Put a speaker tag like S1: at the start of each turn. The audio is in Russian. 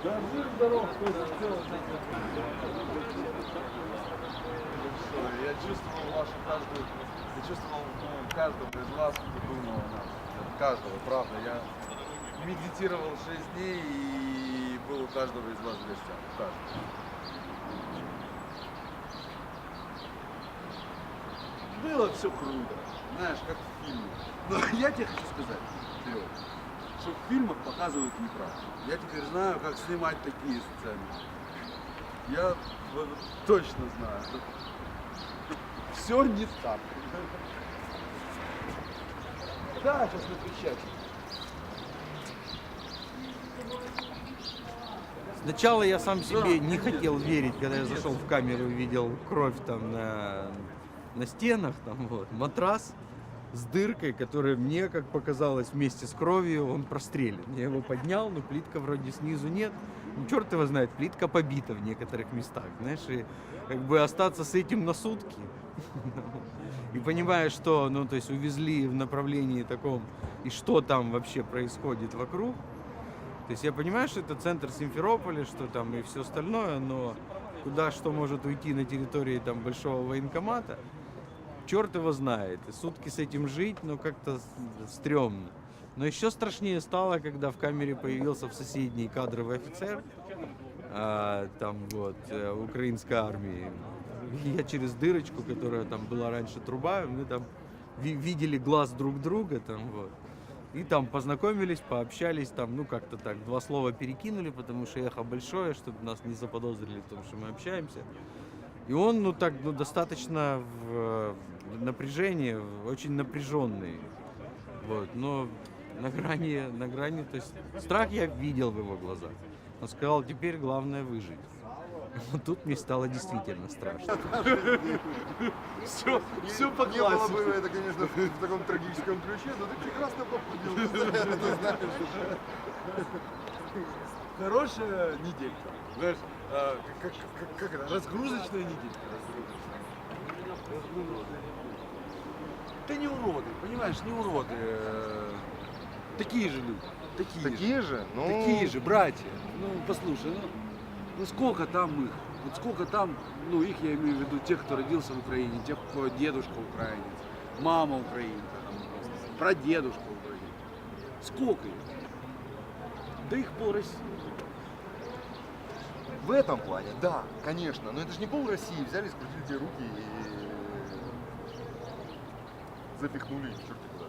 S1: Да, жив здоров, я чувствовал вашу каждую, я чувствовал каждого из вас, кто думал о нас. Каждого, правда. Я медитировал 6 дней и был у каждого из вас в гостях. Каждого. Было все круто, знаешь, как в фильме. Но я тебе хочу сказать, Серега, что в фильмах показывают неправду. Я теперь знаю, как снимать такие сцены. Я точно знаю, что все не так. Да, сейчас выключать.
S2: Сначала я сам себе не хотел верить, когда я зашел в камеру и увидел кровь там на стенах, там вот, матрас с дыркой, которая мне, как показалось, вместе с кровью, он прострелен. Я его поднял, но плитка вроде снизу нет. Ну, черт его знает, плитка побита в некоторых местах, знаешь, и как бы остаться с этим на сутки. И понимая, что, ну, то есть увезли в направлении таком, и что там вообще происходит вокруг. То есть я понимаю, что это центр Симферополя, что там и все остальное, но куда что может уйти на территории там большого военкомата, черт его знает. И сутки с этим жить, ну, как-то стрёмно. Но еще страшнее стало, когда в камере появился в соседней кадровый офицер, там вот, украинской армии. И я через дырочку, которая там была раньше труба, мы там видели глаз друг друга, там вот. И там познакомились, пообщались, там, ну, как-то так, 2 слова перекинули, потому что эхо большое, чтобы нас не заподозрили в том, что мы общаемся. И он, ну, так, ну, достаточно в напряжении, очень напряженный. Вот, но на грани, то есть страх я видел в его глазах. Он сказал, теперь главное выжить. Вот тут мне стало действительно страшно.
S1: Все по
S3: Не было
S1: классике.
S3: бы это, конечно, в таком трагическом ключе, но ты прекрасно похудел. Ты знаешь.
S1: Хорошая неделька. Знаешь, как это? Разгрузочная неделька. Ты не уроды, понимаешь, не уроды. Такие же люди.
S3: Такие же? Ну,
S1: Такие же, братья. Ну, послушай, ну сколько там их? Вот сколько там, ну их я имею в виду, тех, кто родился в Украине, тех, у кого дедушка украинец, мама украинка, прадедушка украинец. Сколько их? Да их пол России.
S3: в этом плане, да, конечно. Но это же не пол России взяли, скрутили тебе руки и запихнули черти куда.